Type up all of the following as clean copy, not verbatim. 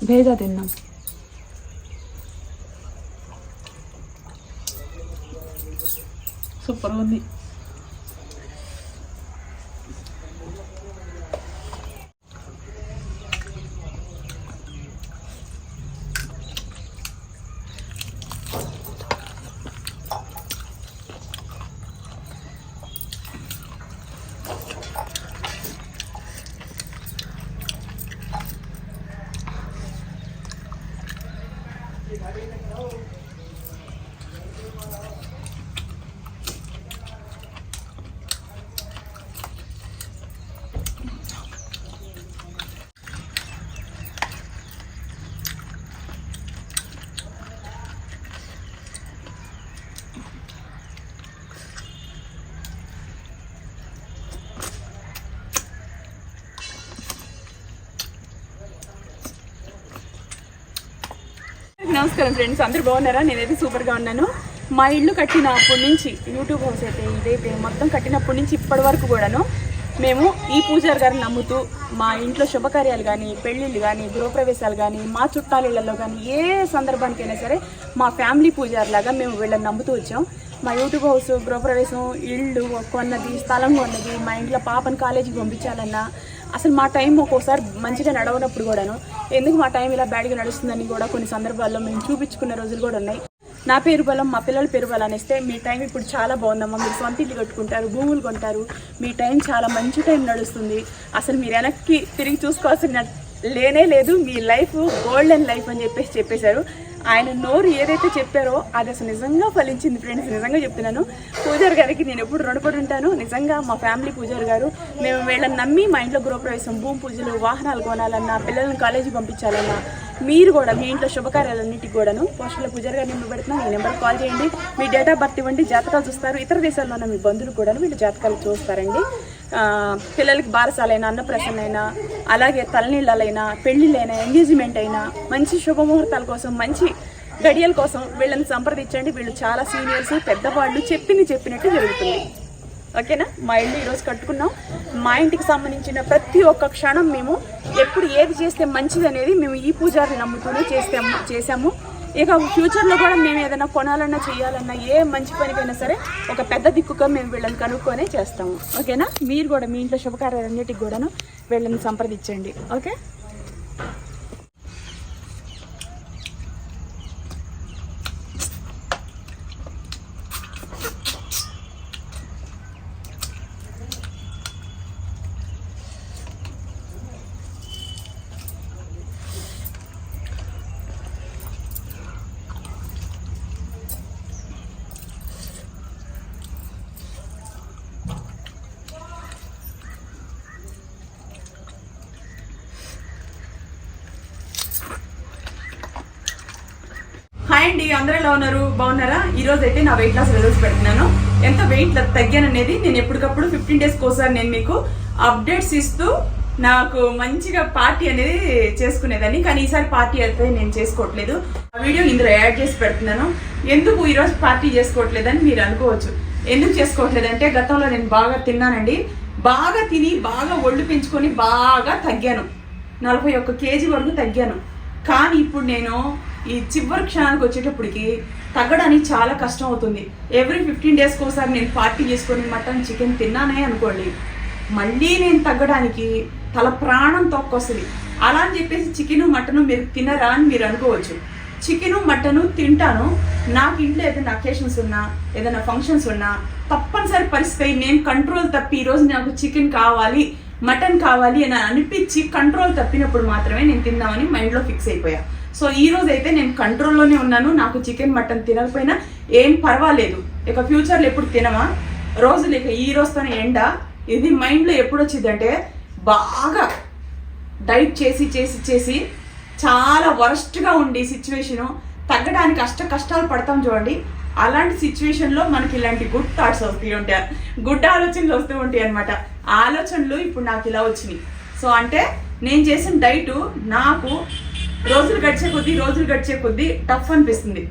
భేజా తిన్నాం. సూపర్గా ఉంది. నమస్కారం ఫ్రెండ్స్, అందరూ బాగున్నారా? నేనైతే సూపర్గా ఉన్నాను. మా ఇల్లు కట్టినప్పటి నుంచి యూట్యూబ్ హౌస్ అయితే ఇదైతే మొత్తం కట్టినప్పటి నుంచి ఇప్పటి వరకు కూడాను మేము ఈ పూజారి గారిని నమ్ముతూ మా ఇంట్లో శుభకార్యాలు కానీ, పెళ్ళిళ్ళు కానీ, గృహప్రవేశాలు కానీ, మా చుట్టాలిళ్లలో కానీ ఏ సందర్భానికైనా సరే మా ఫ్యామిలీ పూజారి లాగా మేము వీళ్ళని నమ్ముతూ వచ్చాం. మా యూట్యూబ్ హౌస్, గృహప్రవేశం, ఇళ్ళు కొన్నది, స్థలం కొన్నది, మా ఇంట్లో పాపను కాలేజీకి పంపించాలన్నా అసలు మా టైం ఒక్కోసారి మంచిగా నడవనప్పుడు కూడాను ఎందుకు మా టైం ఇలా బ్యాడ్గా నడుస్తుందని కూడా కొన్ని సందర్భాల్లో మేము చూపించుకున్న రోజులు కూడా ఉన్నాయి. నా పేరు బలం, మా పిల్లల పేరు బలం అనేస్తే మీ టైం ఇప్పుడు చాలా బాగుందమ్మా, మీరు సొంత ఇల్లు కట్టుకుంటారు, భూములు కొంటారు, మీ టైం చాలా మంచి టైం నడుస్తుంది, అసలు మీరు వెనక్కి తిరిగి చూసుకోవాల్సిన లేనే లేదు, మీ లైఫ్ గోల్డెన్ లైఫ్ అని చెప్పేశారు. ఆయన నోరు ఏదైతే చెప్పారో అది అసలు నిజంగా ఫలించింది ఫ్రెండ్స్. నిజంగా చెప్తున్నాను, పూజారి గారికి నేను ఎప్పుడు రుణపడి ఉంటాను. నిజంగా మా ఫ్యామిలీ పూజారి గారు, మేము వీళ్ళని నమ్మి మా ఇంట్లో గృహప్రవేశం, భూమి పూజలు, వాహనాలు కొనాలన్నా, పిల్లల్ని కాలేజీకి పంపించాలన్నా, మీరు కూడా మీ ఇంట్లో శుభకార్యాలన్నింటికి కూడాను పోస్టుల పూజారి గారు నెంబర్ పెడుతున్నాను. ఈ నెంబర్కి కాల్ చేయండి, మీ డేట్ ఆఫ్ బర్త్ ఇవ్వండి, జాతకాలు చూస్తారు. ఇతర దేశాల్లో ఉన్న మీ బంధువులు కూడాను వీళ్ళు జాతకాలు చూస్తారండి. పిల్లలకి బారసాలైనా, అన్నప్రసన్నైనా, అలాగే తలనీళ్ళైనా, పెళ్ళిళ్ళైనా, ఎంగేజ్మెంట్ అయినా, మంచి శుభముహూర్తాల కోసం, మంచి గడియల కోసం వీళ్ళని సంప్రదించండి. వీళ్ళు చాలా సీనియర్స్, పెద్దవాళ్ళు, చెప్పినట్టు జరుగుతుంది. ఓకేనా? మా ఇల్లు ఈరోజు కట్టుకున్నాం. మా ఇంటికి సంబంధించిన ప్రతి ఒక్క క్షణం మేము ఎప్పుడు ఏది చేస్తే మంచిది అనేది మేము ఈ పూజారిని నమ్ముతూనే చేసాము. ఇక ఫ్యూచర్లో కూడా మేము ఏదైనా కొనాలన్నా, చేయాలన్నా, ఏ మంచి పనికైనా సరే ఒక పెద్ద దిక్కుగా మేము వీళ్ళని కనుక్కొనే చేస్తాము. ఓకేనా? మీరు కూడా మీ ఇంట్లో శుభకార్యాలన్నిటికి కూడాను వీళ్ళని సంప్రదించండి. ఓకే? హాయ్ అండి, అందరూ ఎలా ఉన్నారు? బాగున్నారా? ఈరోజు అయితే నా వెయిట్ లాస్ రిజల్ట్స్ పెడుతున్నాను. ఎంత వెయిట్ తగ్గాను అనేది నేను ఎప్పటికప్పుడు 15 డేస్కి ఒకసారి నేను మీకు అప్డేట్స్ ఇస్తూ నాకు మంచిగా పార్టీ అనేది చేసుకునేదాన్ని. కానీ ఈసారి పార్టీ అయితే నేను చేసుకోవట్లేదు. ఆ వీడియో ఇందులో యాడ్ చేసి పెడుతున్నాను. ఎందుకు ఈరోజు పార్టీ చేసుకోవట్లేదని మీరు అనుకోవచ్చు. ఎందుకు చేసుకోవట్లేదంటే గతంలో నేను బాగా తిన్నానండి. బాగా తిని బాగా ఒళ్ళు పెంచుకొని బాగా తగ్గాను. 41 కేజీ వరకు తగ్గాను. కానీ ఇప్పుడు నేను ఈ చివరి క్షణానికి వచ్చేటప్పటికి తగ్గడానికి చాలా కష్టం అవుతుంది. ఎవ్రీ 15 డేస్కి ఒకసారి నేను పార్టీ చేసుకొని మటన్, చికెన్ తిన్నానే అనుకోండి, మళ్ళీ నేను తగ్గడానికి తల ప్రాణం తొక్కొస్తుంది. అలా అని చెప్పేసి చికెను, మటను మీరు తినరా అని మీరు అనుకోవచ్చు. చికెను, మటను తింటాను. నాకు ఇంట్లో ఏదైనా అకేషన్స్ ఉన్నా, ఏదైనా ఫంక్షన్స్ ఉన్నా, తప్పనిసరి పరిస్థితి నేను కంట్రోల్ తప్పి ఈరోజు నాకు చికెన్ కావాలి, మటన్ కావాలి అని అనిపించి కంట్రోల్ తప్పినప్పుడు మాత్రమే నేను తిందామని మైండ్లో ఫిక్స్ అయిపోయా. సో ఈ రోజు అయితే నేను కంట్రోల్లోనే ఉన్నాను. నాకు చికెన్, మటన్ తినకపోయినా ఏం పర్వాలేదు. ఇక ఫ్యూచర్లో ఎప్పుడు తినమా రోజులు, ఇక ఈ రోజుతోనే ఎండ. ఇది మైండ్లో ఎప్పుడు వచ్చిందంటే బాగా డైట్ చేసి చాలా వరస్ట్గా ఉండి సిచ్యువేషను, తగ్గడానికి కష్టాలు పడతాం చూడండి. అలాంటి సిచ్యువేషన్లో మనకి ఇలాంటి గుడ్ థాట్స్ ఉంటాయి, గుడ్ ఆలోచనలు వస్తూ ఉంటాయి అనమాట. ఆలోచనలు ఇప్పుడు నాకు ఇలా వచ్చినాయి. సో అంటే నేను చేసిన డైటు నాకు రోజులు గడిచే కొద్దీ టఫ్ అనిపిస్తుంది.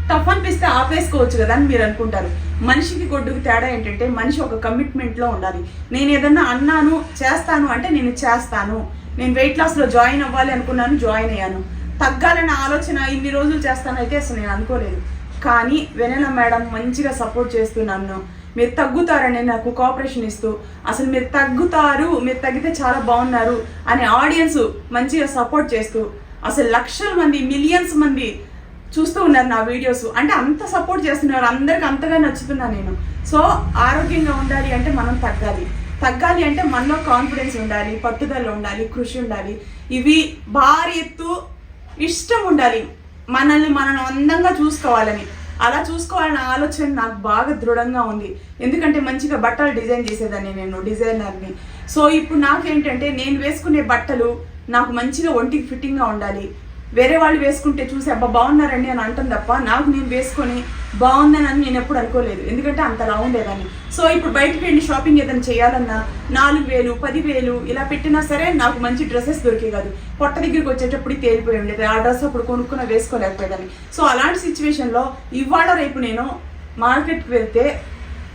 టఫ్ అనిపిస్తే ఆపేసుకోవచ్చు కదా అని మీరు అనుకుంటారు. మనిషికి గొడ్డుకు తేడా ఏంటంటే మనిషి ఒక కమిట్మెంట్లో ఉండాలి. నేను ఏదన్నా అన్నాను చేస్తాను అంటే నేను చేస్తాను. నేను వెయిట్ లాస్లో జాయిన్ అవ్వాలి అనుకున్నాను, జాయిన్ అయ్యాను. తగ్గాలనే ఆలోచన ఇన్ని రోజులు చేస్తానైతే అసలు నేను అనుకోలేదు. కానీ వెనెల మేడం మంచిగా సపోర్ట్ చేస్తూ నన్ను మీరు తగ్గుతారని నాకు కోఆపరేషన్ ఇస్తూ, అసలు మీరు తగ్గుతారు, మీరు తగ్గితే చాలా బాగున్నారు అని ఆడియన్స్ మంచిగా సపోర్ట్ చేస్తూ, అసలు లక్షల మంది మిలియన్స్ మంది చూస్తూ ఉన్నారు నా వీడియోస్. అంటే అంత సపోర్ట్ చేస్తున్నారు, అందరికి అంతగా నచ్చుతున్నా నేను. సో ఆరోగ్యంగా ఉండాలి అంటే మనం తగ్గాలి అంటే మనలో కాన్ఫిడెన్స్ ఉండాలి, పట్టుదల ఉండాలి, కృషి ఉండాలి, ఇవి భారీ ఎత్తు ఇష్టం ఉండాలి, మనల్ని మనం అందంగా చూసుకోవాలని. అలా చూసుకోవాలన్న ఆలోచన నాకు బాగా దృఢంగా ఉంది. ఎందుకంటే మంచిగా బట్టలు డిజైన్ చేసేదాన్ని, నేను డిజైనర్ని. సో ఇప్పుడు నాకేంటంటే నేను వేసుకునే బట్టలు నాకు మంచిగా ఒంటికి ఫిట్టింగ్గా ఉండాలి. వేరే వాళ్ళు వేసుకుంటే చూసి అబ్బా బాగున్నారండి అని అంటాం తప్ప నాకు నేను వేసుకొని బాగుందని నేను ఎప్పుడు అనుకోలేదు. ఎందుకంటే అంతలా ఉండేదాన్ని. సో ఇప్పుడు బయటకు వెళ్ళి షాపింగ్ ఏదైనా చేయాలన్నా 4,000 10,000 ఇలా పెట్టినా సరే నాకు మంచి డ్రెస్సెస్ దొరికే కాదు. పొట్ట దగ్గరికి వచ్చేటప్పుడు తేలిపోయి ఉండేది. ఆ డ్రెస్ అప్పుడు కొనుక్కున్న వేసుకోలేకపోయేదాన్ని. సో అలాంటి సిచ్యువేషన్లో ఇవాళ రేపు నేను మార్కెట్కి వెళ్తే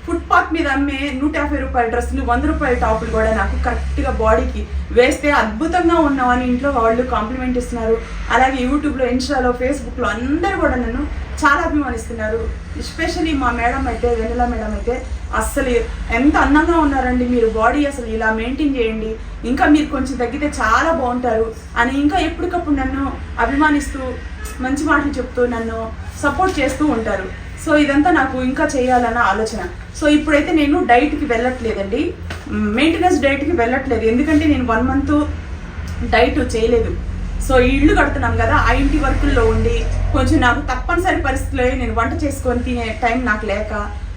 ఫుట్పాత్ మీద అమ్మే 150 రూపాయల డ్రెస్సులు, 100 రూపాయల టాపులు కూడా నాకు కరెక్ట్గా బాడీకి వేస్తే అద్భుతంగా ఉన్నామని ఇంట్లో వాళ్ళు కాంప్లిమెంట్ ఇస్తున్నారు. అలాగే యూట్యూబ్లో, ఇన్స్టాలో, ఫేస్బుక్లో అందరూ కూడా నన్ను చాలా అభిమానిస్తున్నారు. ఎస్పెషల్లీ మా మేడం అయితే, వెన్నెల మేడం అయితే అస్సలు ఎంత అందంగా ఉన్నారండి మీరు, బాడీ అసలు ఇలా మెయింటైన్ చేయండి, ఇంకా మీరు కొంచెం తగ్గితే చాలా బాగుంటారు అని ఇంకా ఎప్పటికప్పుడు నన్ను అభిమానిస్తూ మంచి మాటలు చెప్తూ నన్ను సపోర్ట్ చేస్తూ ఉంటారు. సో ఇదంతా నాకు ఇంకా చేయాలన్న ఆలోచన. సో ఇప్పుడైతే నేను డైట్కి వెళ్ళట్లేదండి, మెయింటెనెన్స్ డైట్కి వెళ్ళట్లేదు. ఎందుకంటే నేను 1 month డైట్ చేయలేదు. సో ఇల్లు కడుతున్నాం కదా, ఆ ఇంటి వర్కుల్లో ఉండి కొంచెం నాకు తప్పనిసరి పరిస్థితుల్లో నేను వంట చేసుకొని తినే టైం నాకు లేక,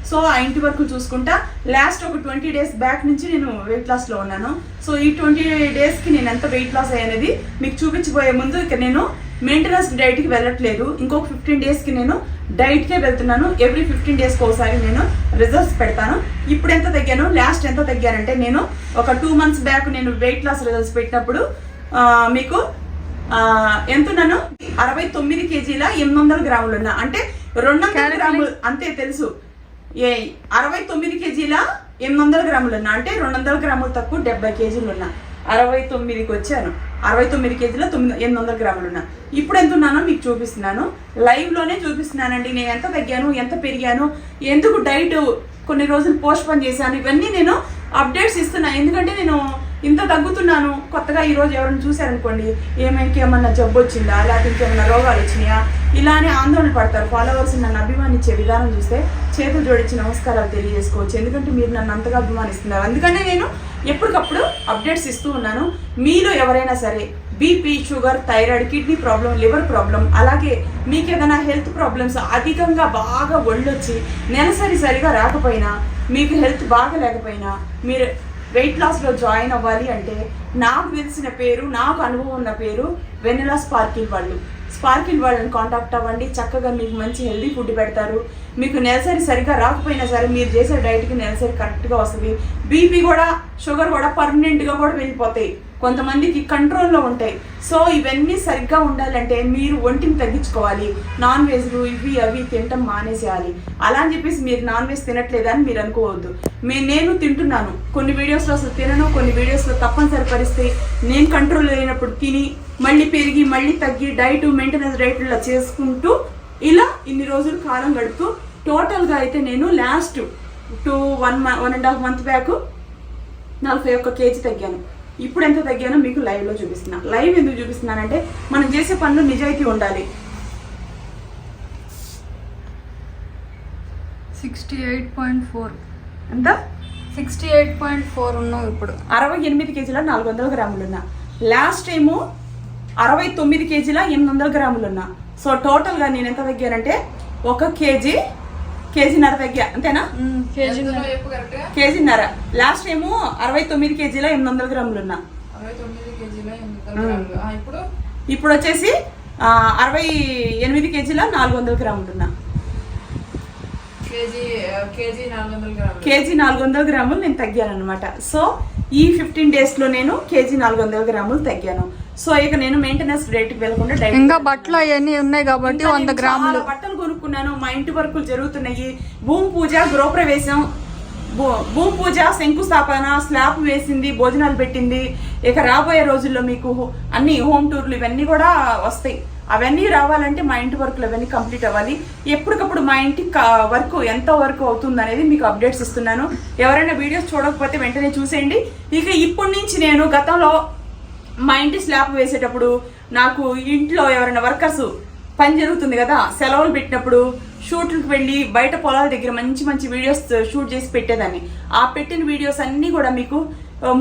సో ఆ ఇంటి వరకు చూసుకుంటా లాస్ట్ ఒక 20 days బ్యాక్ నుంచి నేను వెయిట్ లాస్లో ఉన్నాను. సో ఈ 20 daysకి నేను ఎంత వెయిట్ లాస్ అయ్యేది మీకు చూపించబోయే ముందు ఇక నేను మెయింటెనెన్స్ డైట్కి వెళ్ళట్లేదు. ఇంకొక 15 daysకి నేను డైట్కే వెళ్తున్నాను. ఎవ్రీ 15 daysకి ఒకసారి నేను రిజల్ట్స్ పెడతాను. ఇప్పుడు ఎంత తగ్గాను, లాస్ట్ ఎంత తగ్గానంటే నేను ఒక 2 months బ్యాక్ నేను వెయిట్ లాస్ రిజల్ట్స్ పెట్టినప్పుడు మీకు ఎంతున్నాను 69 kgs 800 grams ఉన్నా. అంటే 200 grams అంతే తెలుసు. 69 kgs 800 grams ఉన్నా. అంటే 200 grams తక్కువ 70 kgs ఉన్నా. 69కి వచ్చాను. 69 kgs 800 grams ఉన్నా. ఇప్పుడు ఎంత ఉన్నానో మీకు చూపిస్తున్నాను, లైవ్లోనే చూపిస్తున్నానండి. నేను ఎంత తగ్గాను, ఎంత పెరిగాను, ఎందుకు డైట్ కొన్ని రోజులు పోస్ట్పోన్ చేశాను, ఇవన్నీ నేను అప్డేట్స్ ఇస్తున్నా. ఎందుకంటే నేను ఇంత తగ్గుతున్నాను. కొత్తగా ఈరోజు ఎవరైనా చూశారనుకోండి, ఏమైనా జబ్బు వచ్చిందా, లేకపోతే ఇంకేమైనా రోగాలు వచ్చినాయా, ఇలానే ఆందోళన పడతారు. ఫాలోవర్స్ నన్ను అభిమానించే విధానం చూస్తే చేతులు జోడించి నమస్కారాలు తెలియజేసుకోవచ్చు. ఎందుకంటే మీరు నన్ను అంతగా అభిమానిస్తున్నారు. అందుకనే నేను ఎప్పటికప్పుడు అప్డేట్స్ ఇస్తూ ఉన్నాను. మీలో ఎవరైనా సరే BP, sugar, thyroid, kidney problem, liver problem, అలాగే మీకు ఏదైనా హెల్త్ ప్రాబ్లమ్స్ అధికంగా బాగా ఒళ్ళొచ్చి నెలసరి సరిగా రాకపోయినా, మీకు హెల్త్ బాగా లేకపోయినా, మీరు వెయిట్ లాస్లో జాయిన్ అవ్వాలి అంటే నాకు తెలిసిన పేరు, నాకు అనుభవం ఉన్న పేరు వెన్నెల స్పార్కిల్ వాళ్ళు. స్పార్కిల్ వాళ్ళని కాంటాక్ట్ అవ్వండి. చక్కగా మీకు మంచి హెల్దీ ఫుడ్ పెడతారు. మీకు నెలసరి సరిగ్గా రాకపోయినా సరే మీరు చేసే డైట్కి నెలసరి కరెక్ట్గా వస్తుంది. బీపీ కూడా, షుగర్ కూడా పర్మనెంట్గా కూడా వెళ్ళిపోతాయి. కొంతమందికి కంట్రోల్లో ఉంటాయి. సో ఇవన్నీ సరిగ్గా ఉండాలంటే మీరు ఒంటిని తగ్గించుకోవాలి. నాన్ వెజ్లు ఇవి అవి తినటం మానేసేయాలి. అలా అని చెప్పేసి మీరు నాన్ వెజ్ తినట్లేదని మీరు అనుకోవద్దు. నేను తింటున్నాను. కొన్ని వీడియోస్లో అసలు తినను, కొన్ని వీడియోస్లో తప్పనిసరి పరిస్థితి నేను కంట్రోల్ లేనప్పుడు తిని మళ్ళీ పెరిగి మళ్ళీ తగ్గి డైట్, మెయింటెనెన్స్ డైట్ ఇలా చేసుకుంటూ ఇలా ఇన్ని రోజులు కాలం గడుపుతూ టోటల్గా అయితే నేను లాస్ట్ 1.5 months బ్యాక్ 41 kg తగ్గాను. ఇప్పుడు ఎంత తగ్గానో మీకు లైవ్లో చూపిస్తున్నా. లైవ్ ఎందుకు చూపిస్తున్నానంటే మనం చేసే పనులు నిజాయితీ ఉండాలి. 68.4 ఎంత 68.4 ఉన్నావు. ఇప్పుడు 68 kgs 400 grams ఉన్నా. లాస్ట్ టైము 69 kgs 800 grams ఉన్నా. సో టోటల్గా నేను ఎంత తగ్గానంటే 1 kg-1.5 తగ్గా. అంతేనా? కేజీన్నర. లాస్ట్ టైము 69 kgs 800 grams ఉన్నా. ఇప్పుడు వచ్చేసి 68 kgs 400 grams ఉన్నా. కేజీ 400 grams నేను తగ్గాను అనమాట. సో ఈ 15 daysలో నేను కేజీ 400 grams తగ్గాను. సో ఇక నేను మెయింటెనెన్స్ రేట్కి వెళ్ళకుండా ఇంకా బట్టలు అవన్నీ ఉన్నాయి కాబట్టి 100 గ్రాములు బట్టలు కొనుక్కున్నాను. మా ఇంటి వర్కులు జరుగుతున్నాయి. భూమి పూజ, గృహప్రవేశం, భూమి పూజ, శంకుస్థాపన, స్లాబ్ వేసింది, భోజనాలు పెట్టింది. ఇక రాబోయే రోజుల్లో మీకు అన్ని హోమ్ టూర్లు ఇవన్నీ కూడా వస్తాయి. అవన్నీ రావాలంటే మా ఇంటి వర్కులు అవన్నీ కంప్లీట్ అవ్వాలి. ఎప్పటికప్పుడు మా ఇంటి వర్క్ ఎంత వర్క్ అవుతుంది అనేది మీకు అప్డేట్స్ ఇస్తున్నాను. ఎవరైనా వీడియోస్ చూడకపోతే వెంటనే చూసేయండి. ఇక ఇప్పటి నుంచి నేను గతంలో మా ఇంటి స్లాబ్ వేసేటప్పుడు నాకు ఇంట్లో ఎవరైనా వర్కర్స్ పని జరుగుతుంది కదా, సెలవులు పెట్టినప్పుడు షూట్లకు వెళ్ళి బయట పొలాల దగ్గర మంచి మంచి వీడియోస్ షూట్ చేసి పెట్టేదాన్ని. ఆ పెట్టిన వీడియోస్ అన్నీ కూడా మీకు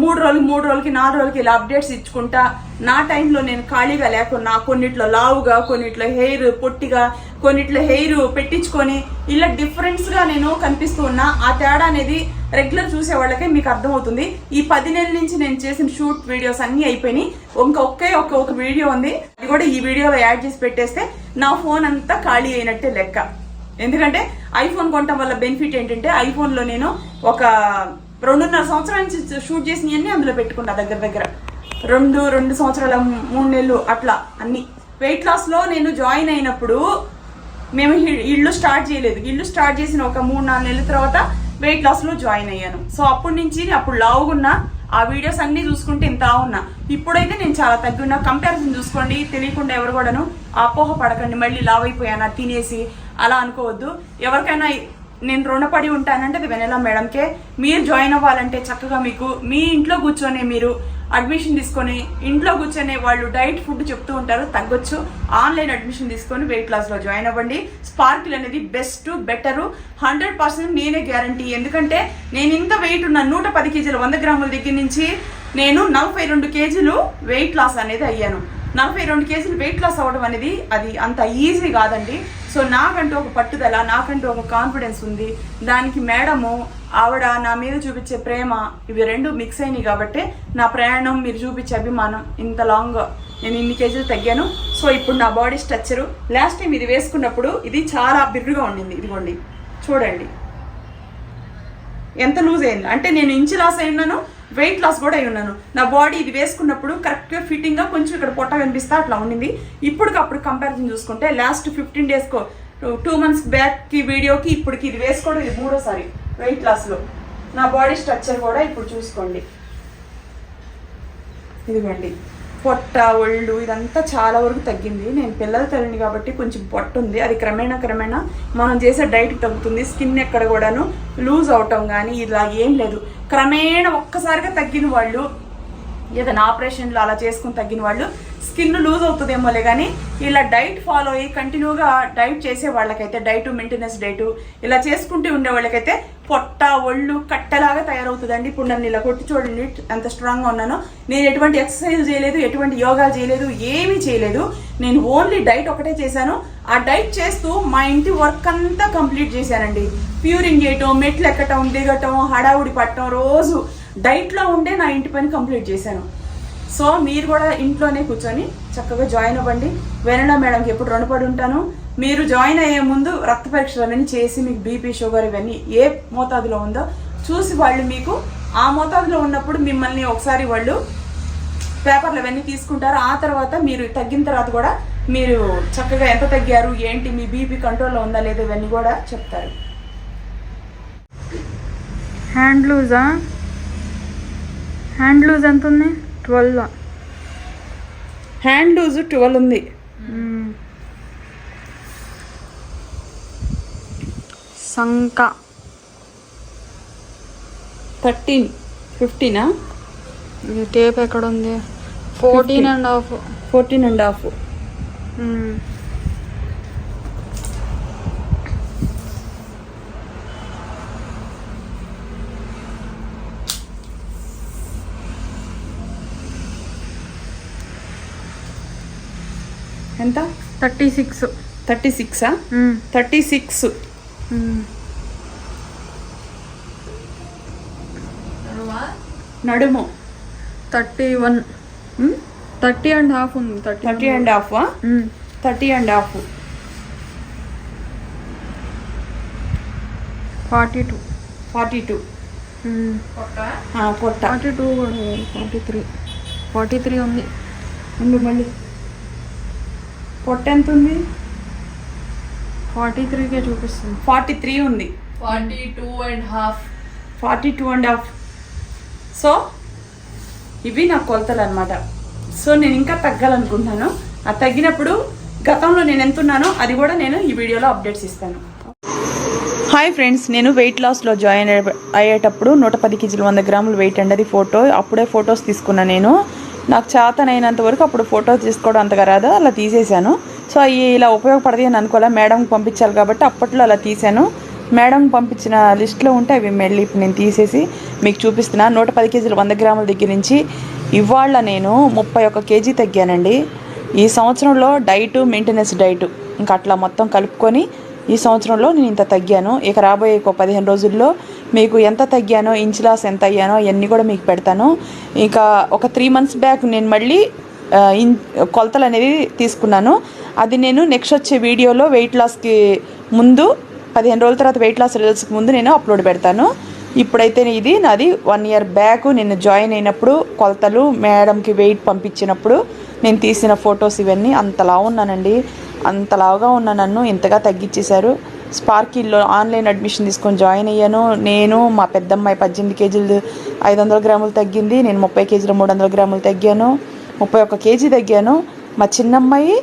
3 రోజులకి 4 రోజులకి ఇలా అప్డేట్స్ ఇచ్చుకుంటా నా టైంలో నేను ఖాళీగా లేకున్నా కొన్నిట్లో లావుగా, కొన్నిట్లో హెయిర్ పొట్టిగా, కొన్నిట్లో హెయిర్ పెట్టించుకొని ఇలా డిఫరెంట్స్గా నేను కనిపిస్తూ ఉన్నా. ఆ తేడా అనేది రెగ్యులర్ చూసే వాళ్ళకే మీకు అర్థమవుతుంది. ఈ 10 నెలల నుంచి నేను చేసిన షూట్ వీడియోస్ అన్నీ అయిపోయినాయి. ఒక వీడియో ఉంది, అది కూడా ఈ వీడియోలో యాడ్ చేసి పెట్టేస్తే నా ఫోన్ అంతా ఖాళీ అయినట్టే లెక్క. ఎందుకంటే ఐఫోన్ కొనటం వల్ల బెనిఫిట్ ఏంటంటే ఐఫోన్లో నేను ఒక 2.5 సంవత్సరాల నుంచి షూట్ చేసినవన్నీ అందులో పెట్టుకుంటా. దగ్గర 2 సంవత్సరాల 3 నెలలు అట్లా అన్ని. వెయిట్ లాస్లో నేను జాయిన్ అయినప్పుడు మేము ఇల్లు స్టార్ట్ చేయలేదు. ఇల్లు స్టార్ట్ చేసిన ఒక 3-4 నెలల తర్వాత వెయిట్ లాస్లో జాయిన్ అయ్యాను. సో అప్పటి నుంచి అప్పుడు లావుగున్నా, ఆ వీడియోస్ అన్నీ చూసుకుంటే ఇంత ఉన్నా. ఇప్పుడైతే నేను చాలా తగ్గున్నా. కంపారిజన్ చూసుకోండి, తెలియకుండా ఎవరు కూడాను అపోహ పడకండి. మళ్ళీ లావ్ అయిపోయానా తినేసి అలా అనుకోవద్దు. ఎవరికైనా నేను రుణపడి ఉంటానంటే అది వెనెలా మేడంకే. మీరు జాయిన్ అవ్వాలంటే చక్కగా మీకు మీ ఇంట్లో కూర్చొని మీరు అడ్మిషన్ తీసుకొని ఇంట్లో కూర్చొని వాళ్ళు డైట్ ఫుడ్ చెప్తూ ఉంటారు, తగ్గొచ్చు. ఆన్లైన్ అడ్మిషన్ తీసుకొని వెయిట్ లాస్లో జాయిన్ అవ్వండి. స్పార్కిల్ అనేది బెస్ట్, బెటరు, 100% నేనే గ్యారంటీ. ఎందుకంటే నేను ఇంత వెయిట్ ఉన్న 110 కేజీలు 100 గ్రాముల దగ్గర నుంచి నేను 42 కేజీలు వెయిట్ లాస్ అనేది అయ్యాను. 42 కేజీలు వెయిట్ లాస్ అవ్వడం అనేది అది అంత ఈజీ కాదండి. సో నాకంటూ ఒక పట్టుదల, నాకంటూ ఒక కాన్ఫిడెన్స్ ఉంది. దానికి మేడము ఆవిడ నా మీద చూపించే ప్రేమ, ఇవి 2 మిక్స్ అయినాయి కాబట్టి నా ప్రయాణం, మీరు చూపించే అభిమానం ఇంత లాంగ్ నేను ఇన్ని కేజీలు తగ్గాను. సో ఇప్పుడు నా బాడీ స్ట్రక్చరు లాస్ట్ టైం ఇది వేసుకున్నప్పుడు ఇది చాలా బిర్రుగా ఉండింది. ఇదిగోండి చూడండి ఎంత లూజ్ అయింది. అంటే నేను ఇంచు లాస్ అయి ఉన్నాను, వెయిట్ లాస్ కూడా అయి ఉన్నాను. నా బాడీ ఇది వేసుకున్నప్పుడు కరెక్ట్గా ఫిట్టింగ్గా కొంచెం ఇక్కడ పొట్ట కనిపిస్తా అట్లా ఉండింది. ఇప్పటికప్పుడు కంపారిజన్ చూసుకుంటే లాస్ట్ 15 డేస్కో 2 మంత్స్ బ్యాక్కి వీడియోకి ఇప్పటికి ఇది వేసుకోవడం ఇది 3వ వెయిట్ లాస్లో. నా బాడీ స్ట్రక్చర్ కూడా ఇప్పుడు చూసుకోండి. ఇదిగోండి పొట్ట, ఒళ్ళు ఇదంతా చాలా వరకు తగ్గింది. నేను పిల్లల తల్లిని కాబట్టి కొంచెం పొట్ట ఉంది. అది క్రమేణా మనం చేసే డైట్ తగ్గుతుంది. స్కిన్ ఎక్కడ కూడాను లూజ్ అవటం కానీ ఇలా ఏం లేదు. క్రమేణా ఒక్కసారిగా తగ్గిన వాళ్ళు, ఏదైనా ఆపరేషన్లు అలా చేసుకుని తగ్గిన వాళ్ళు స్కిన్ లూజ్ అవుతుందేమోలే కానీ ఇలా డైట్ ఫాలో అయ్యి కంటిన్యూగా డైట్ చేసే వాళ్ళకైతే, డైట్ మెయింటెనెన్స్ డైట్ ఇలా చేసుకుంటూ ఉండే వాళ్ళకైతే పొట్ట, ఒళ్ళు కట్టెలాగా తయారవుతుందండి. ఇప్పుడు నన్ను ఇలా కొట్టి చూడండి ఎంత స్ట్రాంగ్గా ఉన్నానో. నేను ఎటువంటి ఎక్సర్సైజ్ చేయలేదు, ఎటువంటి యోగా చేయలేదు, ఏమీ చేయలేదు. నేను ఓన్లీ డైట్ ఒకటే చేశాను. ఆ డైట్ చేస్తూ మా ఇంటి వర్క్ అంతా కంప్లీట్ చేశానండి. ప్యూరింగ్ చేయటం, మెట్లు ఎక్కటం, దిగటం, హడావుడి పట్టడం, రోజు డైట్లో ఉండే నా ఇంటి పని కంప్లీట్ చేశాను. సో మీరు కూడా ఇంట్లోనే కూర్చొని చక్కగా జాయిన్ అవ్వండి. వెనెలా మేడంకి ఎప్పుడు రుణపడి ఉంటాను. మీరు జాయిన్ అయ్యే ముందు రక్త పరీక్షలు అవన్నీ చేసి మీకు బీపీ, షుగర్ ఇవన్నీ ఏ మోతాదులో ఉందో చూసి వాళ్ళు మీకు ఆ మోతాదులో ఉన్నప్పుడు మిమ్మల్ని ఒకసారి వాళ్ళు పేపర్లు అవన్నీ తీసుకుంటారు. ఆ తర్వాత మీరు తగ్గిన తర్వాత కూడా మీరు చక్కగా ఎంత తగ్గారు, ఏంటి, మీ బీపీ కంట్రోల్లో ఉందా లేదా ఇవన్నీ కూడా చెప్తారు. హ్యాండ్ లూజ్ ఎంత ఉంది? 12. హ్యాండ్ లూజ్ 12 ఉంది. సంక 13, 15. ఇది టేప్ ఎక్కడ ఉంది? 14.5. 14.5. ఎంత? 36. 36. 36. నడుము 31. 30.5 ఉంది. 30.5. 30.5. 42. 42. పొట్ట 42 కూడా 43 ఉంది. మళ్ళీ పొట్ట ఎంత ఉంది? 43కే చూపిస్తుంది. 43 ఉంది. 42.5. సో ఇవి నా కొలతలు అనమాట. సో నేను ఇంకా తగ్గాలనుకుంటున్నాను. ఆ తగ్గినప్పుడు గతంలో నేను ఎంత ఉన్నానో అది కూడా నేను ఈ వీడియోలో అప్డేట్స్ ఇస్తాను. హాయ్ ఫ్రెండ్స్, నేను వెయిట్ లాస్లో జాయిన్ అయ్యేటప్పుడు 110 కేజీలు 100 గ్రాములు వెయిట్ అండి. అది ఫోటో, అప్పుడే ఫొటోస్ తీసుకున్నాను నేను. నాకు చేతనైనంత వరకు అప్పుడు ఫోటో తీసుకోవడం అంతగా రాదు, అలా తీసేశాను. సో అవి ఇలా ఉపయోగపడది అని అనుకోలే, మేడంకి పంపించాలి కాబట్టి అప్పట్లో అలా తీశాను. మేడం పంపించిన లిస్ట్లో ఉంటే అవి మళ్ళీ ఇప్పుడు నేను తీసేసి మీకు చూపిస్తున్నాను. 110 కేజీలు 100 గ్రాముల దగ్గర నుంచి ఇవాళ నేను 31 కేజీ తగ్గానండి. ఈ సంవత్సరంలో డైటు, మెయింటెనెన్స్ డైటు ఇంకా అట్లా మొత్తం కలుపుకొని ఈ సంవత్సరంలో నేను ఇంత తగ్గాను. ఇక రాబోయే 15 రోజుల్లో మీకు ఎంత తగ్గానో, ఇంచ్ లాస్ ఎంత అయ్యానో ఇవన్నీ కూడా మీకు పెడతాను. ఇంకా ఒక 3 months బ్యాక్ నేను మళ్ళీ కొలతలు అనేది తీసుకున్నాను. అది నేను నెక్స్ట్ వచ్చే వీడియోలో వెయిట్ లాస్కి ముందు 15 రోజుల తర్వాత వెయిట్ లాస్ రిజల్ట్స్కి ముందు నేను అప్లోడ్ పెడతాను. ఇప్పుడైతే ఇది నాది 1 year బ్యాక్ నేను జాయిన్ అయినప్పుడు కొలతలు, మేడంకి వెయిట్ పంపించినప్పుడు నేను తీసిన ఫొటోస్ ఇవన్నీ. అంతలా ఉన్నానండి, అంతలాగా ఉన్న నన్ను ఇంతగా తగ్గించేశారు. స్పార్కిల్లో ఆన్లైన్ అడ్మిషన్ తీసుకొని జాయిన్ అయ్యాను. నేను మా పెద్దమ్మాయి 18 కేజీలు 500 గ్రాములు తగ్గింది. నేను 30 కేజీలు 300 గ్రాములు తగ్గాను. 31 కేజీ తగ్గాను. మా చిన్నమ్మాయి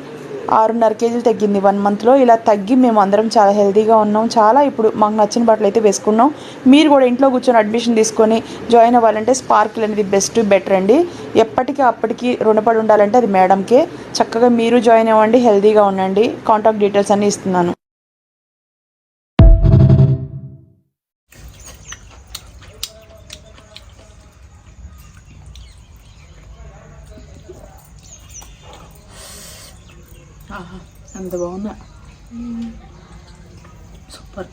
6.5 కేజీలు తగ్గింది 1 monthలో. ఇలా తగ్గి మేము అందరం చాలా హెల్తీగా ఉన్నాం. చాలా ఇప్పుడు మాకు నచ్చిన బట్టలు అయితే వేసుకున్నాం. మీరు కూడా ఇంట్లో కూర్చొని అడ్మిషన్ తీసుకొని జాయిన్ అవ్వాలంటే స్పార్కిల్ అనేది బెటర్ అండి. ఎప్పటికీ అప్పటికి రుణపడి ఉండాలంటే అది మేడంకే. చక్కగా మీరు జాయిన్ అవ్వండి, హెల్తీగా ఉండండి. కాంటాక్ట్ డీటెయిల్స్ అన్నీ ఇస్తున్నాను. అంత బాగుందా? సూపర్.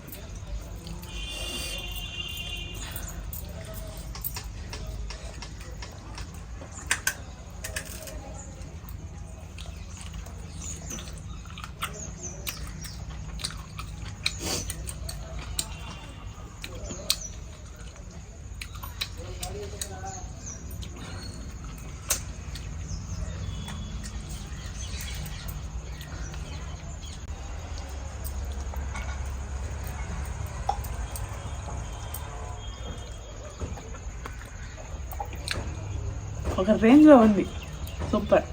ఒక రేంజ్లో ఉంది. సూపర్.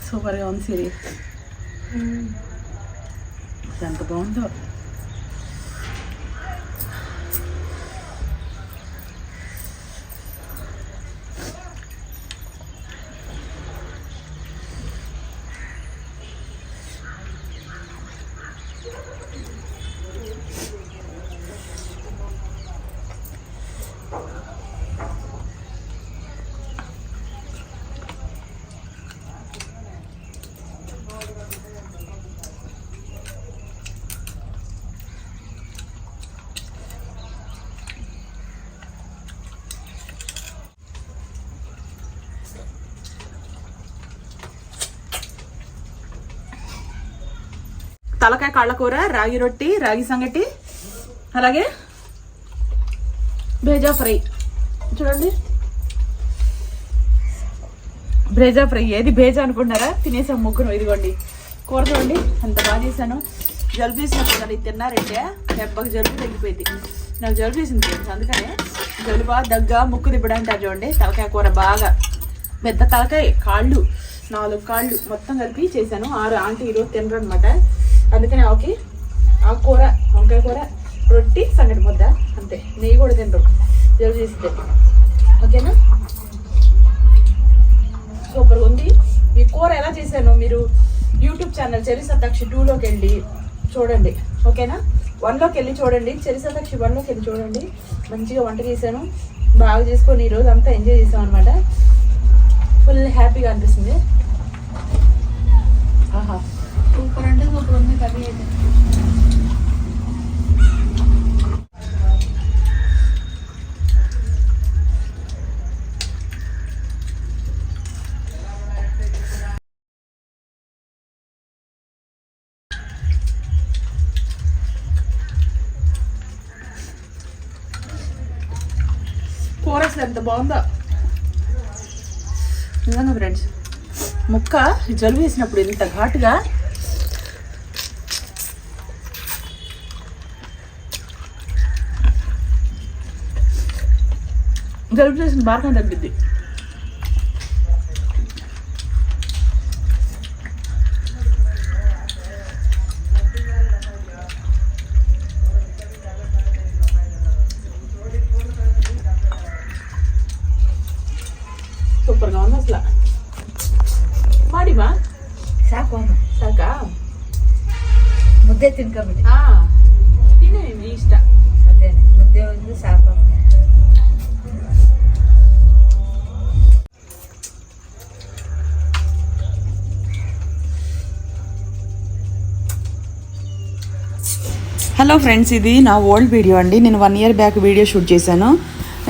సూపర్గా ఉంది సిరి. ఎంత బాగుందో. తలకాయ కాళ్ళ కూర, రాగి రొట్టి, రాగి సంగటి, అలాగే భేజా ఫ్రై. చూడండి, భేజా ఫ్రై. ఏది భేజా అనుకుంటున్నారా? తినేసాం ముగ్గురు. ఇదిగోండి కూర చూడండి ఎంత బాగా చేశాను. జలుబు చేసినప్పుడు అది తిన్నారంటే దెబ్బకి జలుబు తగ్గిపోయింది. నాకు జలుబు చేసింది ఫ్రెండ్స్, అందుకనే జలుబు దగ్గ ముక్కు తిప్పడానికి చూడండి. తలకాయ కూర బాగా పెద్ద తలకాయ, కాళ్ళు 4 కాళ్ళు మొత్తం కలిపి చేశాను. 6 ఆంటీ ఈరోజు తినరు అనమాట. అందుకని ఆ కూర, వంకాయ కూర, రొట్టి, సంగటి ముద్ద, అంతే. నెయ్యి కూడా తినరు జలుబు చేస్తే. ఓకేనా? సూపర్గా ఉంది. ఈ కూర ఎలా చేశాను మీరు యూట్యూబ్ ఛానల్ చెరిసతాక్షి 2లోకి వెళ్ళి చూడండి. ఓకేనా? 1లోకి వెళ్ళి చూడండి. చెరిసతాక్షి 1లోకి వెళ్ళి చూడండి. మంచిగా వంట చేశాను, బాగా చేసుకొని ఈరోజు అంతా ఎంజాయ్ చేసాం అనమాట. ఫుల్ హ్యాపీగా అనిపిస్తుంది. ఆహా సూపర్ అంటే సూపర్ ఉంది కర్రీ అయితే. కూర అసలు ఎంత బాగుందో నిజంగా ఫ్రెండ్స్. ముక్క జలుబు వేసినప్పుడు ఇంత ఘాటుగా జలుబు చేసిన బాగా తగ్గిద్ది. సూపర్గా ఉంది అసలు. ಮಾಡಿಮಾ ಸಾಕು ಸಾಕಾ? ಮುದ್ದೆ ತಿನ್ಕೊಂಬಿಡಿ. ತಿನ್ನಿ ನಿಮ್ಗೆ ಇಷ್ಟ. ಅದೇ ಮುದ್ದೆ ಒಂದು ಸಾಕು. హలో ఫ్రెండ్స్, ఇది నా ఓల్డ్ వీడియో అండి. నేను 1 year బ్యాక్ వీడియో షూట్ చేశాను.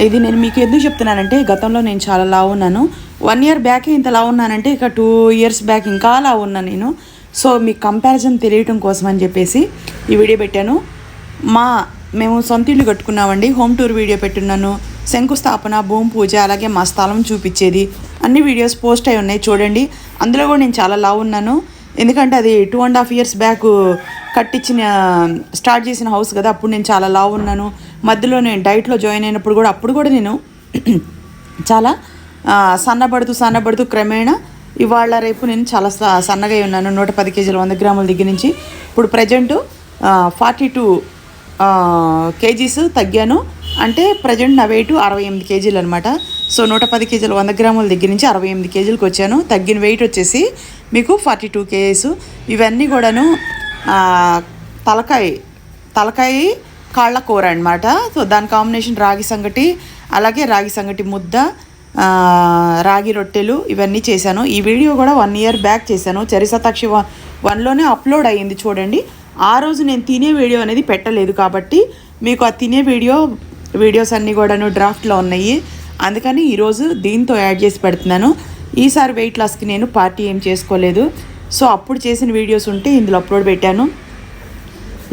ఇది నేను మీకు ఎందుకు చెప్తున్నానంటే, గతంలో నేను చాలా లావు ఉన్నాను. 1 year బ్యాకే ఇంత లావు ఉన్నానంటే, ఇక 2 years బ్యాక్ ఇంకా లావు ఉన్నాను నేను. సో మీకు కంపారిజన్ తెలియటం కోసం అని చెప్పేసి ఈ వీడియో పెట్టాను. మేము సొంత ఇల్లు కట్టుకున్నామండి. హోమ్ టూర్ వీడియో పెట్టున్నాను. శంకుస్థాపన, భూమి పూజ, అలాగే మా స్థలం చూపించేది అన్ని వీడియోస్ పోస్ట్ అయి ఉన్నాయి చూడండి. అందులో కూడా నేను చాలా లావు ఉన్నాను. ఎందుకంటే అది 2.5 years బ్యాక్ కట్టించిన స్టార్ట్ చేసిన హౌస్ కదా. అప్పుడు నేను చాలా లావు ఉన్నాను. మధ్యలో నేను డైట్లో జాయిన్ అయినప్పుడు కూడా అప్పుడు కూడా నేను చాలా సన్నబడుతూ క్రమేణా ఇవాళ రేపు నేను చాలా సన్నగా ఉన్నాను. 110 kgs 100 grams దగ్గర నుంచి ఇప్పుడు ప్రజెంట్ 42 kgs తగ్గాను. అంటే ప్రజెంట్ నా వెయిట్ 68 kgs అనమాట. సో 110 kgs 100 grams దగ్గర నుంచి 68 kgsకి వచ్చాను. తగ్గిన వెయిట్ వచ్చేసి మీకు 42 kgs. ఇవన్నీ కూడాను తలకాయ కాళ్ళ కూర అనమాట. సో దాని కాంబినేషన్ రాగి సంగటి, అలాగే రాగి సంగటి ముద్ద, రాగి రొట్టెలు ఇవన్నీ చేశాను. ఈ వీడియో కూడా 1 year బ్యాక్ చేశాను. చరిసతాక్షి 1లోనే అప్లోడ్ అయ్యింది చూడండి. ఆ రోజు నేను తినే వీడియో అనేది పెట్టలేదు కాబట్టి మీకు ఆ తినే వీడియోస్ అన్నీ కూడాను డ్రాఫ్ట్లో ఉన్నాయి. అందుకని ఈరోజు దీంతో యాడ్ చేసి పెడుతున్నాను. ఈసారి వెయిట్ లాస్కి నేను పార్టీ ఏం చేసుకోలేదు. సో అప్పుడు చేసిన వీడియోస్ ఉంటే ఇందులో అప్లోడ్ పెట్టాను.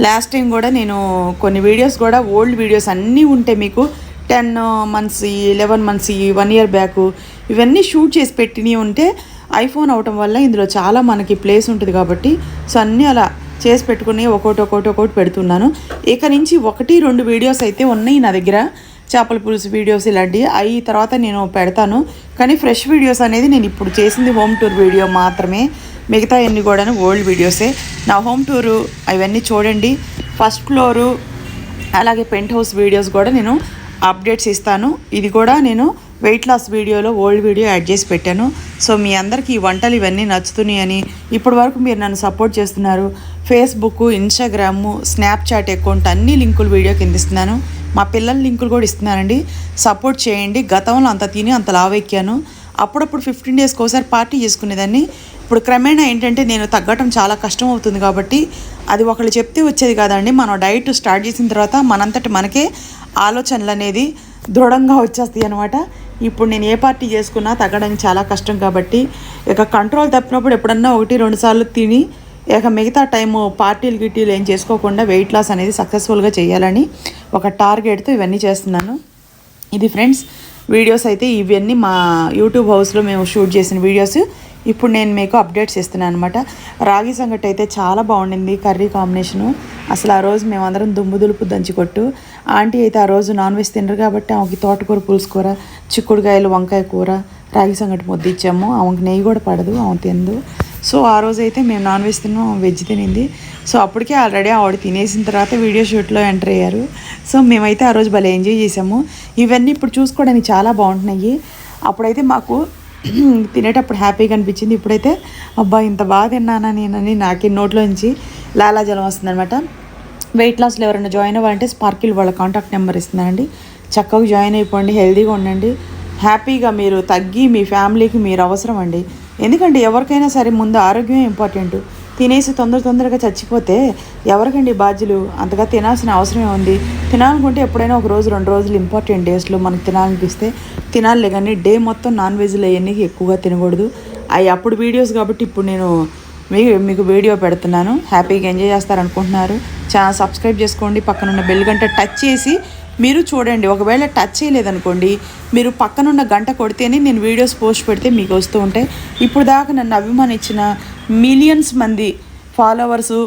లాస్ట్ టైం కూడా నేను కొన్ని వీడియోస్ కూడా ఓల్డ్ వీడియోస్ అన్నీ ఉంటే మీకు 10 months 11 months 1 year బ్యాక్ ఇవన్నీ షూట్ చేసి పెట్టినవి ఉంటే ఐఫోన్ అవటం వల్ల ఇందులో చాలా మనకి ప్లేస్ ఉంటుంది కాబట్టి సో అన్నీ అలా చేసి పెట్టుకుని ఒక్కొక్కటి పెడుతున్నాను. ఇక నుంచి 1-2 వీడియోస్ అయితే ఉన్నాయి నా దగ్గర, చేపల పులుసు వీడియోస్ ఇలాంటివి. అవి తర్వాత నేను పెడతాను. కానీ ఫ్రెష్ వీడియోస్ అనేది నేను ఇప్పుడు చేసింది హోమ్ టూర్ వీడియో మాత్రమే. మిగతా అన్ని కూడా ఓల్డ్ వీడియోసే. నా హోమ్ టూరు అవన్నీ చూడండి. ఫస్ట్ ఫ్లోరు అలాగే పెంట్ హౌస్ వీడియోస్ కూడా నేను అప్డేట్స్ ఇస్తాను. ఇది కూడా నేను వెయిట్ లాస్ వీడియోలో ఓల్డ్ వీడియో యాడ్ చేసి పెట్టాను. సో మీ అందరికీ ఈ వంటలు ఇవన్నీ నచ్చుతున్నాయని ఇప్పటి వరకు మీరు నన్ను సపోర్ట్ చేస్తున్నారు. ఫేస్బుక్, ఇన్స్టాగ్రాము, స్నాప్చాట్ అకౌంట్ అన్ని లింకులు వీడియో కింద ఇస్తున్నాను. మా పిల్లల లింకులు కూడా ఇస్తున్నానండి. సపోర్ట్ చేయండి. గతంలో అంత తిని అంత లావెక్కాను. అప్పుడప్పుడు 15 daysకి ఒకసారి పార్టీ చేసుకునేదాన్ని. ఇప్పుడు క్రమేణా ఏంటంటే నేను తగ్గటం చాలా కష్టం అవుతుంది కాబట్టి అది ఒకళ్ళు చెప్తే వచ్చేది కాదండి. మనం డైట్ స్టార్ట్ చేసిన తర్వాత మనంతటి మనకే ఆలోచనలు అనేది దృఢంగా వచ్చేస్తాయి అనమాట. ఇప్పుడు నేను ఏ పార్టీ చేసుకున్నా తగ్గడానికి చాలా కష్టం కాబట్టి ఇక కంట్రోల్ తప్పినప్పుడు ఎప్పుడన్నా 1-2 సార్లు తిని ఇక మిగతా టైము పార్టీలు ఏం చేసుకోకుండా వెయిట్ లాస్ అనేది సక్సెస్ఫుల్గా చేయాలని ఒక టార్గెట్తో ఇవన్నీ చేస్తున్నాను. ఇది ఫ్రెండ్స్ వీడియోస్ అయితే ఇవన్నీ మా యూట్యూబ్ హౌస్లో మేము షూట్ చేసిన వీడియోస్ ఇప్పుడు నేను మీకు అప్డేట్స్ ఇస్తున్నాను అనమాట. రాగి సంగటి అయితే చాలా బాగుండింది. కర్రీ కాంబినేషను అసలు ఆ రోజు మేమందరం దులుపు దంచికొట్టు. ఆంటీ అయితే ఆ రోజు నాన్ వెజ్ తినరు కాబట్టి ఆమెకి తోటకూర పులుసు కూర, చిక్కుడుకాయలు, వంకాయ కూర, రాగి సంగటి ముద్ద ఇచ్చాము. ఆమెకి నెయ్యి కూడా పడదు, ఆమె తిందు. సో ఆ రోజు అయితే మేము నాన్ వెజ్ తిన్నాం, వెజ్ తినింది. సో అప్పటికే ఆల్రెడీ ఆవిడ తినేసిన తర్వాత వీడియో షూట్లో ఎంటర్ అయ్యారు. సో మేమైతే ఆ రోజు భలే ఎంజాయ్ చేసాము. ఇవన్నీ ఇప్పుడు చూసుకోవడానికి చాలా బాగుంటున్నాయి. అప్పుడైతే మాకు తినేటప్పుడు హ్యాపీగా అనిపించింది. ఇప్పుడైతే అబ్బా ఇంత బాగా తిన్నానా నేనని నాకే నోట్లోంచి లాలాజలం వస్తుందన్నమాట. వెయిట్ లాస్లో ఎవరైనా జాయిన్ అవ్వాలంటే స్పార్కిల్ వాళ్ళ కాంటాక్ట్ నెంబర్ ఇస్తున్నానండి. చక్కగా జాయిన్ అయిపోండి, హెల్తీగా ఉండండి. హ్యాపీగా మీరు తగ్గి మీ ఫ్యామిలీకి మీరు అవసరం అండి. ఎందుకంటే ఎవరికైనా సరే ముందు ఆరోగ్యమే ఇంపార్టెంట్. తినేసి తొందరగా చచ్చిపోతే ఎవరికండి బాధ్యులు? అంతగా తినాల్సిన అవసరమే ఉంది. తినాలనుకుంటే ఎప్పుడైనా ఒక రోజు 2 రోజులు ఇంపార్టెంట్ డేస్లో మనకు తినాలనిపిస్తే తినాలే, కానీ డే మొత్తం నాన్ వెజ్లో ఎన్ని ఎక్కువగా తినకూడదు. అవి అప్పుడు వీడియోస్ కాబట్టి ఇప్పుడు నేను మీకు వీడియో పెడుతున్నాను. హ్యాపీగా ఎంజాయ్ చేస్తారనుకుంటున్నారు. ఛానల్ సబ్స్క్రైబ్ చేసుకోండి. పక్కనున్న బెల్ గంట టచ్ చేసి మీరు చూడండి. ఒకవేళ టచ్ చేయలేదనుకోండి, మీరు పక్కనున్న గంట కొడితేనే నేను వీడియోస్ పోస్ట్ పెడితే మీకు వస్తూ ఉంటాయి. ఇప్పుడు దాకా నన్ను అభిమానించిన మిలియన్స్ మంది ఫాలోవర్సు,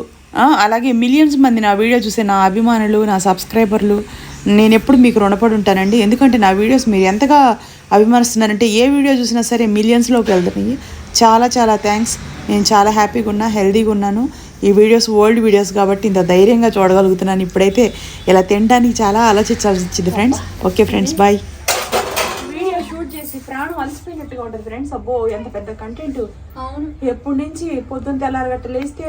అలాగే మిలియన్స్ మంది నా వీడియో చూసే నా అభిమానులు, నా సబ్స్క్రైబర్లు, నేను ఎప్పుడు మీకు రుణపడి ఉంటానండి. ఎందుకంటే నా వీడియోస్ మీరు ఎంతగా అభిమానిస్తున్నారంటే ఏ వీడియో చూసినా సరే మిలియన్స్లోకి వెళ్తున్నాయి. చాలా థ్యాంక్స్. నేను చాలా హ్యాపీగా ఉన్నా, హెల్తీగా ఉన్నాను. ఈ వీడియోస్ ఓల్డ్ వీడియోస్ కాబట్టి ఇంత ధైర్యంగా చూడగలుగుతున్నాను. ఇప్పుడైతే ఇలా తినడానికి చాలా ఆలోచించాల్సి వచ్చింది friends. Okay friends, bye. Video shoot చేసి ప్రాణం అలసిపోయినట్టుగా ఉంటుంది ఫ్రెండ్స్. అబ్బో ఎంత పెద్ద కంటెంట్. అవును, ఎప్పటి నుంచి పొద్దున్న తెల్లారగట్ట లేస్తే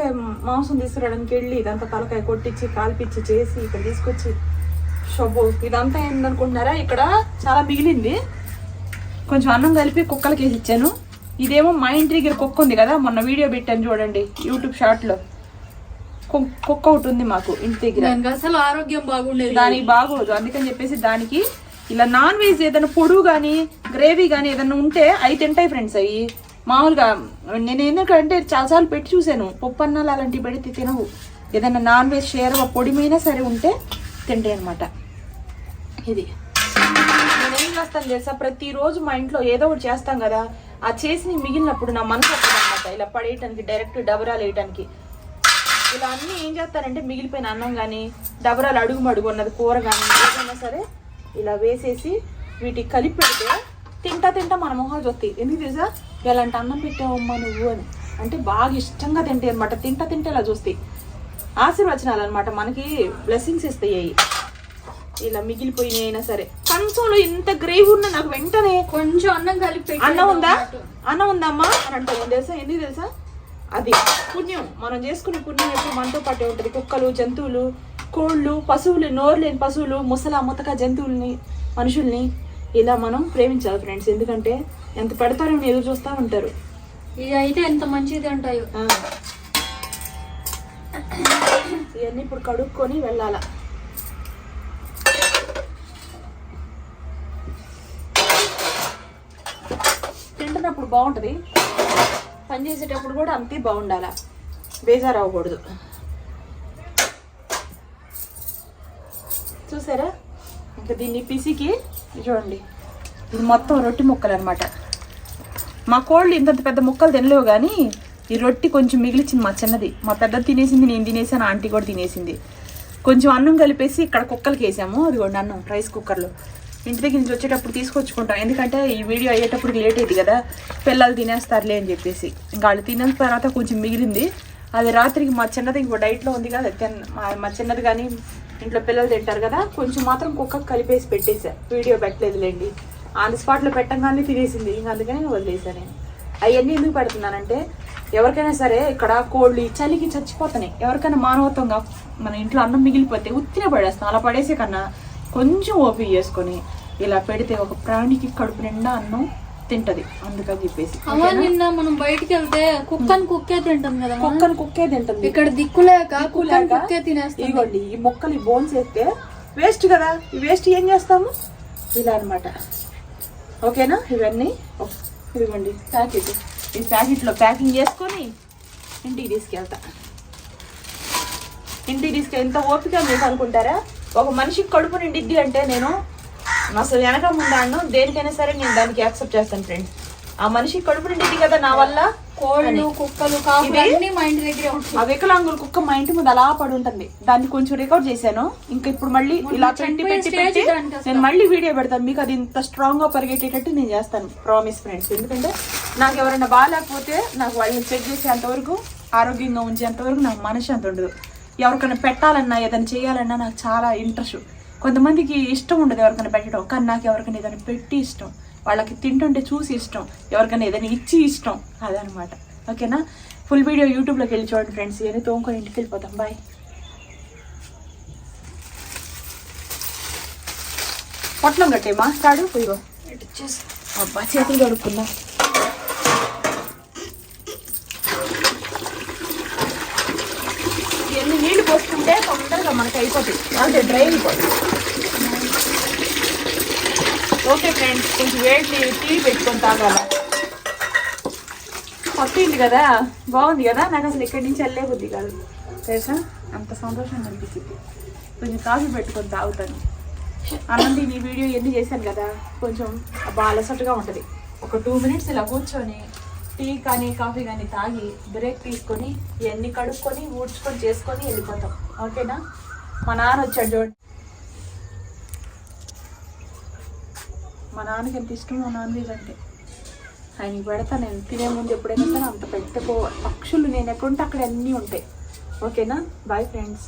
మాంసం తీసుకురావడానికి వెళ్ళి ఇదంతా తలకాయ కొట్టించి కాల్పిచ్చి చేసి ఇక్కడ తీసుకొచ్చి షబ్బో ఇదంతా ఏందనుకుంటున్నారా? ఇక్కడ చాలా మిగిలింది. కొంచెం అన్నం కలిపి కుక్కలకి వేసి ఇచ్చాను. ఇదేమో మా ఇంటి దగ్గర కుక్క ఉంది కదా, మొన్న వీడియో పెట్టాను చూడండి యూట్యూబ్ షార్ట్లో. కుక్క ఒకటి ఉంది మాకు ఇంటి దగ్గర. అసలు ఆరోగ్యం బాగుండేది, దానికి బాగోదు. అందుకని చెప్పేసి దానికి ఇలా నాన్ వెజ్ ఏదైనా పొడుగు కానీ గ్రేవీ కానీ ఏదైనా ఉంటే అవి తింటాయి ఫ్రెండ్స్. అవి మామూలుగా నేను ఎందుకంటే చాలాసార్లు పెట్టి చూశాను. పప్పు అన్నాలు అలాంటివి పెడితే తినవు. ఏదైనా నాన్ వెజ్ షేర్ పొడిమైనా సరే ఉంటే తింటాయి అనమాట. ఇది నేనేం చేస్తాను తెలుసా, ప్రతిరోజు మా ఇంట్లో ఏదో ఒకటి చేస్తాం కదా, ఆ చేసి మిగిలినప్పుడు నా మనసు వస్తుందన్నమాట. ఇలా పడేయటానికి, డైరెక్ట్ డబరాలు వేయటానికి. ఇలా అన్నీ ఏం చేస్తానంటే మిగిలిపోయిన అన్నం కానీ డబరాలు అడుగు ఉన్నది కూర కానీ ఏదైనా సరే ఇలా వేసేసి వీటికి కలిపి పెడితే తింటా మన మొహాలు చూస్తాయి. ఎందుకు తెలుసా? ఎలాంటి అన్నం పెట్టావమ్మా నువ్వు అని అంటే బాగా ఇష్టంగా తింటాయి అనమాట. తింటా ఇలా చూస్తాయి. ఆశీర్వచనాలు అనమాట, మనకి బ్లెస్సింగ్స్ ఇస్తాయి. ఇలా మిగిలిపోయినాయి అయినా సరే కంచంలో ఇంత గ్రేవీ ఉన్నా నాకు వెంటనే కొంచెం అన్నం కలిపి అన్నం ఉందమ్మా అని అంటాను తెలుసా? ఎందుకు తెలుసా? అది పుణ్యం. మనం చేసుకునే పుణ్యం ఎప్పుడు మనతో పాటే ఉంటుంది. కుక్కలు, జంతువులు, కోళ్ళు, పశువులు, నోరు లేని పశువులు, ముతక జంతువుల్ని, మనుషుల్ని ఇలా మనం ప్రేమించాలి ఫ్రెండ్స్. ఎందుకంటే ఎంత పెడతారో ఎదురు చూస్తూ ఉంటారు. ఇది అయితే ఎంత మంచిది ఉంటాయో. ఇవన్నీ ఇప్పుడు కడుక్కొని వెళ్ళాలా. తింటున్నప్పుడు బాగుంటుంది, పని చేసేటప్పుడు కూడా అంతే బాగుండాలా, బేజారు అవ్వకూడదు. చూసారా? ఇంకా దీన్ని పిసికి చూడండి, ఇది మొత్తం రొట్టి ముక్కలు అనమాట. మా కోళ్ళు ఇంతంత పెద్ద ముక్కలు తినలేవు, కానీ ఈ రొట్టి కొంచెం మిగిలిచింది మా చిన్నది. మా పెద్ద తినేసింది, నేను తినేసాను, ఆంటీ కూడా తినేసింది. కొంచెం అన్నం కలిపేసి ఇక్కడ కుక్కలకి వేసాము. అదిగోండి అన్నం రైస్ కుక్కర్లో. ఇంటి దగ్గర నుంచి వచ్చేటప్పుడు తీసుకొచ్చుకుంటాం, ఎందుకంటే ఈ వీడియో అయ్యేటప్పుడు లేట్ అయింది కదా, పిల్లలు తినేస్తారులే అని చెప్పేసి. ఇంకా వాళ్ళు తినేసిన తర్వాత కొంచెం మిగిలింది. అది రాత్రికి మా చిన్నది ఇంకో డైట్లో ఉంది కదా, మా చిన్నది కానీ ఇంట్లో పిల్లలు తింటారు కదా, కొంచెం మాత్రం కుక్కకు కలిపేసి పెట్టేసా. వీడియో పెట్టలేదులేండి, ఆన్ ది స్పాట్లో పెట్టంగానే తినేసింది. ఇంకా అందుకని వదిలేసాను నేను. అవన్నీ ఎందుకు పెడుతున్నానంటే ఎవరికైనా సరే ఇక్కడ కోళ్ళు చలికి చచ్చిపోతున్నాయి. ఎవరికైనా మానవత్వంగా మన ఇంట్లో అన్నం మిగిలిపోతే ఉత్తినే పడేస్తాం. అలా పడేసే కన్నా కొంచెం ఓపిక చేసుకొని ఇలా పెడితే ఒక ప్రాణికి కడుపు నిండా అన్నం తింటది. అందుకని చెప్పేసి నిన్న మనం బయటికి వెళ్తే కుక్కే తింటాం కదా, కుక్కే తింటుంది. ఇక్కడ దిక్కులేక కుక్కే తినేస్తాం. ఇదిగోండి ఈ మొక్కలు ఈ బోన్స్ వేస్తే వేస్ట్ కదా, ఈ వేస్ట్ ఏం చేస్తాము ఇలా అనమాట. ఓకేనా? ఇవన్నీ ఇదిగోండి ప్యాకెట్. ఈ ప్యాకెట్లో ప్యాకింగ్ చేసుకొని ఇంటికి తీసుకెళ్తా. ఇంటికి ఎంత ఓపిక మీకు అనుకుంటారా? ఒక మనిషికి కడుపు నిండిద్ది అంటే నేను అసలు వెనక ముందాను దేనికైనా సరే నేను దానికి యాక్సెప్ట్ చేస్తాను ఫ్రెండ్స్. ఆ మనిషికి కడుపు నిండిద్ది కదా నా వల్ల. కోళ్ళు, కుక్కలు, కాకులు మా ఇంటి దగ్గర. ఆ వికలాంగుల కుక్క మా ఇంటి ముందు అలా పడి ఉంటుంది. దాన్ని కొంచెం రికార్డ్ చేశాను. ఇంకా ఇప్పుడు మళ్ళీ ఇలా పెట్టి నేను మళ్ళీ వీడియో పెడతాను మీకు. అది ఇంత స్ట్రాంగ్ గా పరిగెట్టేటట్టు నేను చేస్తాను, ప్రామిస్ ఫ్రెండ్స్. ఎందుకంటే నాకు ఎవరైనా బాగాలేకపోతే నాకు వాళ్ళని చెక్ చేసేంతవరకు, ఆరోగ్యంగా ఉంచేంతవరకు నాకు మనసు అంత ఉండదు. ఎవరికైనా పెట్టాలన్నా ఏదైనా చేయాలన్నా నాకు చాలా ఇంట్రెస్ట్. కొంతమందికి ఇష్టం ఉండదు ఎవరికైనా పెట్టడం, కానీ నాకు ఎవరికైనా ఏదైనా పెట్టి ఇష్టం, వాళ్ళకి తింటుంటే చూసి ఇష్టం, ఎవరికైనా ఏదైనా ఇచ్చి ఇష్టం, అదనమాట. ఓకేనా? ఫుల్ వీడియో యూట్యూబ్లోకి వెళ్ళి చూడండి ఫ్రెండ్స్. ఇవన్నీ తోముకొని ఇంటికి వెళ్ళిపోతాం. బాయ్. పొట్లం కట్టే మాస్టాడు ఇగో అబ్బా చేతులు కడుక్కున్నా. ఎన్ని నీళ్ళు పోసుకుంటే తొందరగా మనకి అయిపోతాయి, అంటే డ్రై అయిపోతుంది. ఓకే ఫ్రెండ్స్, కొంచెం వేడి టీ పెట్టుకొని తాగాల. పట్టింది కదా, బాగుంది కదా. నాకు అసలు ఇక్కడి నుంచి వెళ్ళే బుద్ధి కాదు తెలుసా, అంత సంతోషంగా అనిపించింది. కొంచెం కాఫీ పెట్టుకొని తాగుతాను. అలాంటి నీ వీడియో ఎన్ని చేశాను కదా, కొంచెం బాగా అలసటగా ఉంటుంది. ఒక 2 minutes ఇలా కూర్చొని టీ కానీ కాఫీ కానీ తాగి బ్రేక్ తీసుకొని ఇవన్నీ కడుక్కొని ఊడ్చుకొని చేసుకొని వెళ్ళిపోతాం. ఓకేనా? మా నాన్న వచ్చాడు చూడండి. మా నాన్నకి ఎంత ఇష్టమో నాన్ వెజ్ అంటే. ఆయనకి పెడతా నేను తినే ముందు ఎప్పుడైనా సరే. అంత పెద్ద పక్షులు నేను ఎక్కడుంటే అక్కడ అన్నీ ఉంటాయి. ఓకేనా? Bye friends.